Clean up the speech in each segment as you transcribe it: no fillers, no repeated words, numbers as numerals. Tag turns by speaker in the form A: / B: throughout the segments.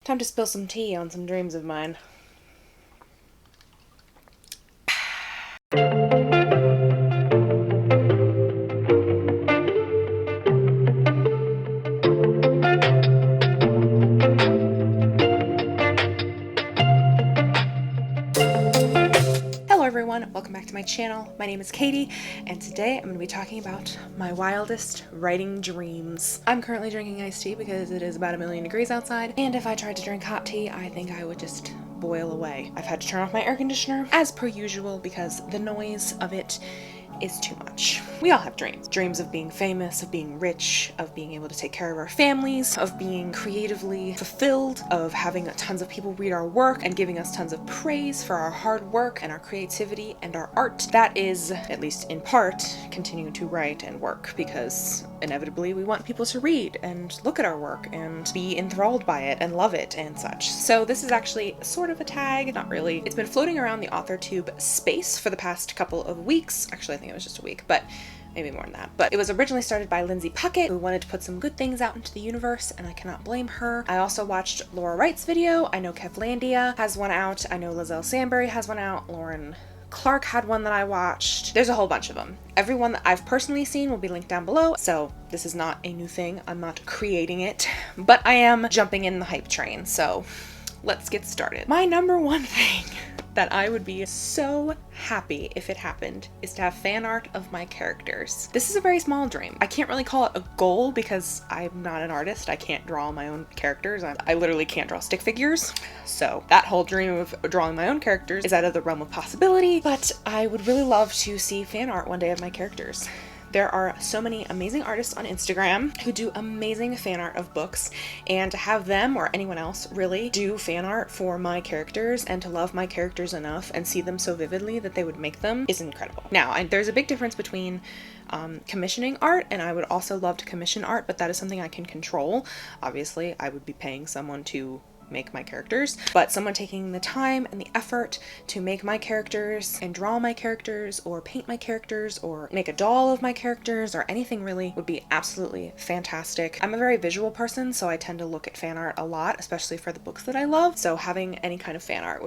A: Time to spill some tea on some dreams of mine. Hello everyone, welcome back to my channel. My name is Katie, and today I'm going to be talking about my wildest writing dreams. I'm currently drinking iced tea because it is about 1,000,000 degrees outside, and if I tried to drink hot tea, I think I would just boil away. I've had to turn off my air conditioner, as per usual, because the noise of it is too much. We all have dreams. Dreams of being famous, of being rich, of being able to take care of our families, of being creatively fulfilled, of having tons of people read our work and giving us tons of praise for our hard work and our creativity and our art. That is, at least in part, continuing to write and work, because inevitably we want people to read and look at our work and be enthralled by it and love it and such. So this is actually sort of a tag, not really. It's been floating around the AuthorTube space for the past couple of weeks. Actually, I think it was just a week, but maybe more than that. But it was originally started by Lindsay Puckett, who wanted to put some good things out into the universe, and I cannot blame her. I also watched Laura Wright's video. I know Kevlandia has one out. I know Lizelle Sandberry has one out. Lauren Clark had one that I watched. There's a whole bunch of them. Everyone that I've personally seen will be linked down below, so this is not a new thing. I'm not creating it, but I am jumping in the hype train, so let's get started. My number one thing that I would be so happy if it happened is to have fan art of my characters. This is a very small dream. I can't really call it a goal because I'm not an artist. I can't draw my own characters. I literally can't draw stick figures. So that whole dream of drawing my own characters is out of the realm of possibility, but I would really love to see fan art one day of my characters. There are so many amazing artists on Instagram who do amazing fan art of books, and to have them or anyone else really do fan art for my characters and to love my characters enough and see them so vividly that they would make them is incredible. Now, there's a big difference between commissioning art, and I would also love to commission art, but that is something I can control. Obviously, I would be paying someone to make my characters, but someone taking the time and the effort to make my characters and draw my characters or paint my characters or make a doll of my characters or anything really would be absolutely fantastic. I'm a very visual person, so I tend to look at fan art a lot, especially for the books that I love, so having any kind of fan art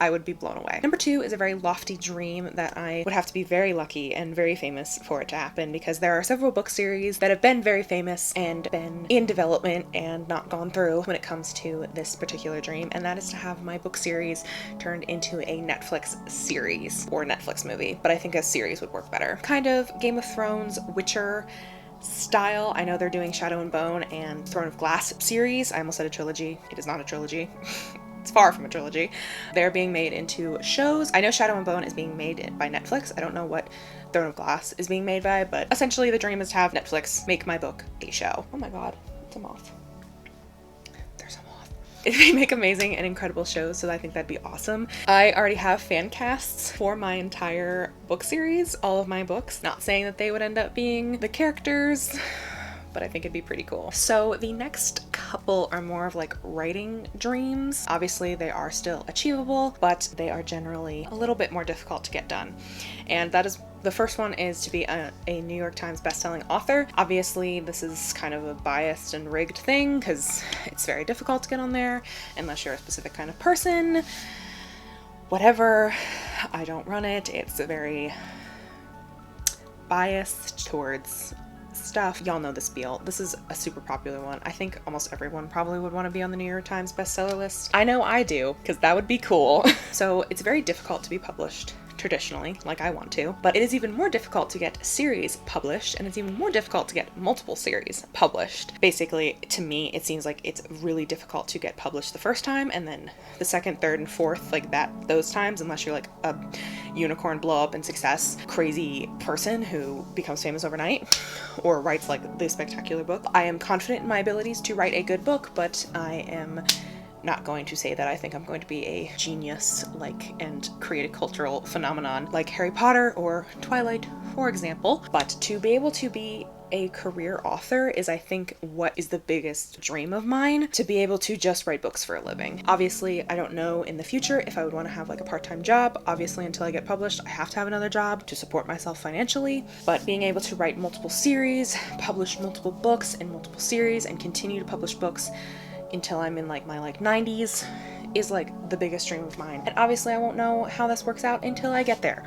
A: I would be blown away. Number two is a very lofty dream that I would have to be very lucky and very famous for it to happen, because there are several book series that have been very famous and been in development and not gone through when it comes to this particular dream, and that is to have my book series turned into a Netflix series or Netflix movie, but I think a series would work better. Kind of Game of Thrones, Witcher style. I know they're doing Shadow and Bone and Throne of Glass series. I almost said a trilogy. It is not a trilogy. It's far from a trilogy. They're being made into shows. I know Shadow and Bone is being made by Netflix. I don't know what Throne of Glass is being made by, but essentially the dream is to have Netflix make my book a show. Oh my god, it's a moth. There's a moth. They make amazing and incredible shows, so I think that'd be awesome. I already have fan casts for my entire book series, all of my books. Not saying that they would end up being the characters, but I think it'd be pretty cool. So the next couple are more of like writing dreams. Obviously they are still achievable, but they are generally a little bit more difficult to get done. And that is, the first one is to be a New York Times bestselling author. Obviously this is kind of a biased and rigged thing because it's very difficult to get on there unless you're a specific kind of person. Whatever, I don't run it. It's a very biased towards stuff. Y'all know the spiel. This is a super popular one. I think almost everyone probably would want to be on the New York Times bestseller list. I know I do, because that would be cool. So it's very difficult to be published traditionally, like I want to, but it is even more difficult to get series published, and it's even more difficult to get multiple series published. Basically, to me, it seems like it's really difficult to get published the first time, and then the second, third, and fourth, like those times, unless you're like a unicorn blow up in success crazy person who becomes famous overnight or writes like the spectacular book. I am confident in my abilities to write a good book, but I am not going to say that I think I'm going to be a genius and create a cultural phenomenon like Harry Potter or Twilight, for example. But to be able to be a career author is, I think, what is the biggest dream of mine, to be able to just write books for a living. Obviously, I don't know in the future if I would want to have like a part-time job. Obviously, until I get published, I have to have another job to support myself financially, but being able to write multiple series, publish multiple books in multiple series, and continue to publish books until I'm in like my 90s is like the biggest dream of mine. And obviously I won't know how this works out until I get there,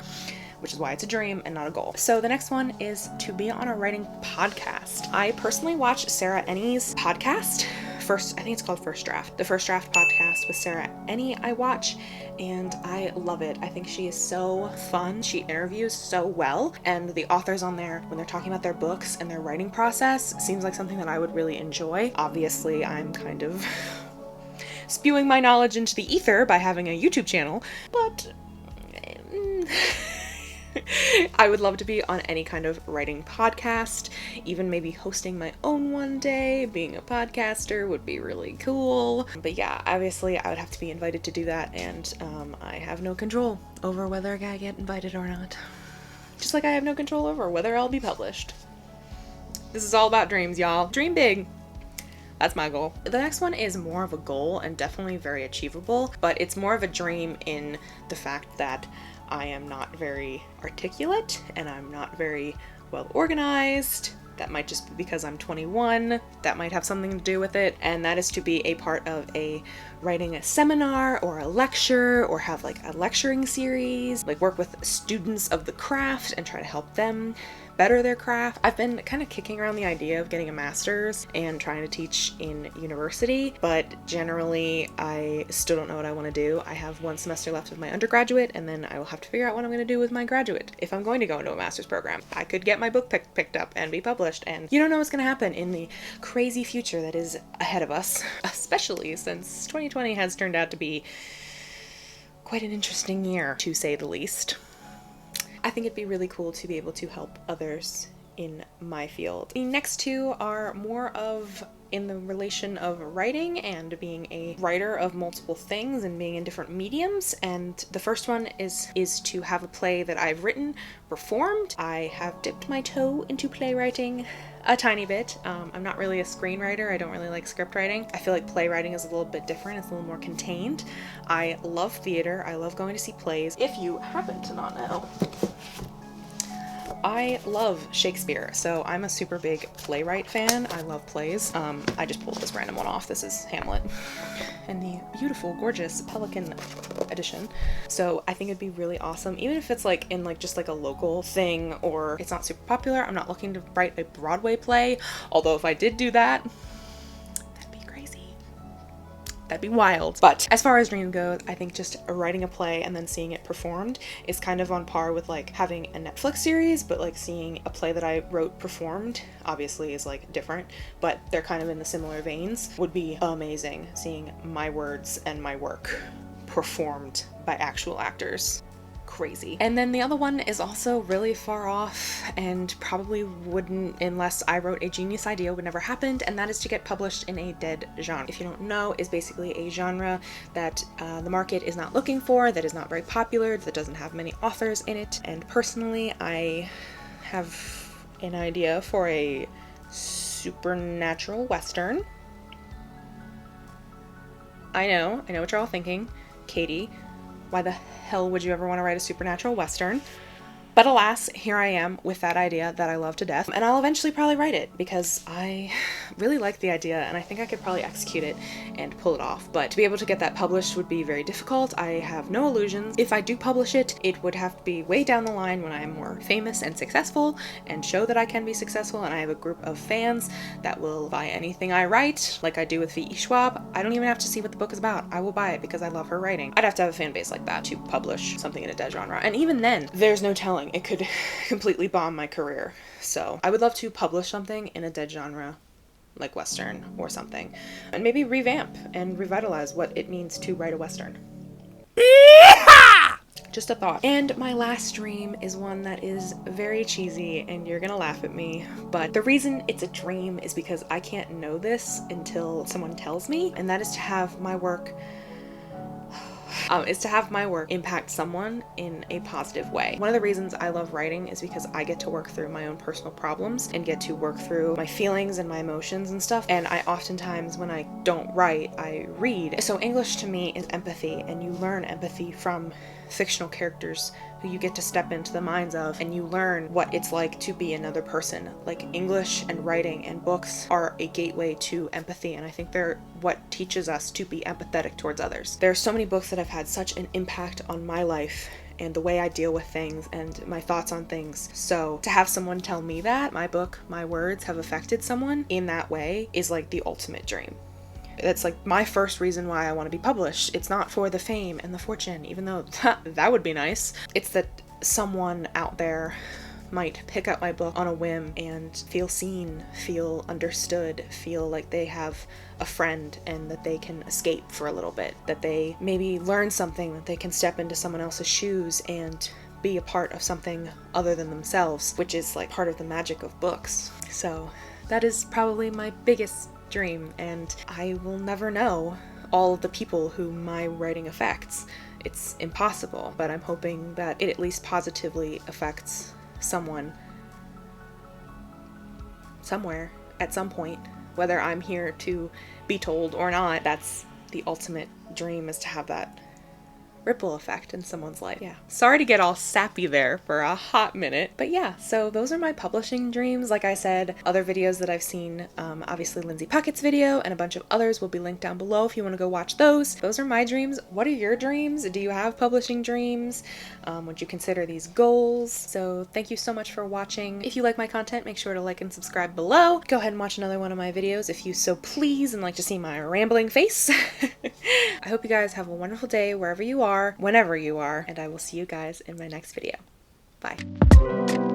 A: which is why it's a dream and not a goal. So the next one is to be on a writing podcast. I personally watch Sarah Ennie's podcast. I think it's called First Draft. The First Draft podcast with Sarah Ennie I watch, and I love it. I think she is so fun. She interviews so well, and the authors on there, when they're talking about their books and their writing process, seems like something that I would really enjoy. Obviously, I'm kind of spewing my knowledge into the ether by having a YouTube channel, but I would love to be on any kind of writing podcast, even maybe hosting my own one day. Being a podcaster would be really cool. But yeah, obviously I would have to be invited to do that, and I have no control over whether I get invited or not. Just like I have no control over whether I'll be published. This is all about dreams, y'all. Dream big. That's my goal. The next one is more of a goal and definitely very achievable, but it's more of a dream in the fact that I am not very articulate and I'm not very well organized. That might just be because I'm 21. That might have something to do with it. And that is to be a part of writing a seminar or a lecture, or have like a lecturing series, like work with students of the craft and try to help them better their craft. I've been kind of kicking around the idea of getting a master's and trying to teach in university, but generally I still don't know what I want to do. I have one semester left of my undergraduate, and then I will have to figure out what I'm going to do with my graduate. If I'm going to go into a master's program, I could get my book picked up and be published, and you don't know what's going to happen in the crazy future that is ahead of us, especially since 2020 has turned out to be quite an interesting year, to say the least. I think it'd be really cool to be able to help others in my field. The next two are more of in the relation of writing and being a writer of multiple things and being in different mediums. And the first one is to have a play that I've written performed. I have dipped my toe into playwriting a tiny bit. I'm not really a screenwriter. I don't really like script writing. I feel like playwriting is a little bit different. It's a little more contained. I love theater. I love going to see plays. If you happen to not know, I love Shakespeare, so I'm a super big playwright fan. I love plays. I just pulled this random one off. This is Hamlet in the beautiful, gorgeous Pelican edition. So I think it'd be really awesome, even if it's like in like just like a local thing or it's not super popular. I'm not looking to write a Broadway play, although if I did do that, that'd be wild. But as far as dream goes, I think just writing a play and then seeing it performed is kind of on par with like having a Netflix series, but like seeing a play that I wrote performed obviously is like different, but they're kind of in the similar veins. Would be amazing seeing my words and my work performed by actual actors. Crazy. And then the other one is also really far off and probably wouldn't, unless I wrote a genius idea, would never happen, and that is to get published in a dead genre. If you don't know, is basically a genre that the market is not looking for, that is not very popular, that doesn't have many authors in it. And personally, I have an idea for a supernatural Western. I know what you're all thinking. Katie, why the hell would you ever want to write a supernatural Western? But alas, here I am with that idea that I love to death, and I'll eventually probably write it because I really like the idea and I think I could probably execute it and pull it off. But to be able to get that published would be very difficult. I have no illusions. If I do publish it, it would have to be way down the line when I am more famous and successful and show that I can be successful, and I have a group of fans that will buy anything I write, like I do with V.E. Schwab. I don't even have to see what the book is about. I will buy it because I love her writing. I'd have to have a fan base like that to publish something in a dead genre, and even then, there's no telling. It could completely bomb my career. So I would love to publish something in a dead genre like Western or something, and maybe revamp and revitalize what it means to write a Western. Just a thought. And my last dream is one that is very cheesy and you're gonna laugh at me, but the reason it's a dream is because I can't know this until someone tells me, and that is to have my work is to have my work impact someone in a positive way. One of the reasons I love writing is because I get to work through my own personal problems and get to work through my feelings and my emotions and stuff. And I oftentimes, when I don't write, I read. So English to me is empathy, and you learn empathy from fictional characters who you get to step into the minds of, and you learn what it's like to be another person. Like, English and writing and books are a gateway to empathy, and I think they're what teaches us to be empathetic towards others. There are so many books that have had such an impact on my life and the way I deal with things and my thoughts on things. So to have someone tell me that my book, my words have affected someone in that way is like the ultimate dream. That's like my first reason why I want to be published. It's not for the fame and the fortune, even though that would be nice. It's that someone out there might pick up my book on a whim and feel seen, feel understood, feel like they have a friend and that they can escape for a little bit, that they maybe learn something, that they can step into someone else's shoes and be a part of something other than themselves, which is like part of the magic of books. So that is probably my biggest dream, and I will never know all of the people who my writing affects. It's impossible, but I'm hoping that it at least positively affects someone somewhere at some point, whether I'm here to be told or not. That's the ultimate dream, is to have that ripple effect in someone's life. Yeah. Sorry to get all sappy there for a hot minute, but yeah, so those are my publishing dreams. Like I said, other videos that I've seen, obviously Lindsay Puckett's video and a bunch of others will be linked down below if you want to go watch those. Those are my dreams. What are your dreams? Do you have publishing dreams? Would you consider these goals? So thank you so much for watching. If you like my content, make sure to like and subscribe below. Go ahead and watch another one of my videos if you so please and like to see my rambling face. I hope you guys have a wonderful day wherever you are, whenever you are, and I will see you guys in my next video. Bye.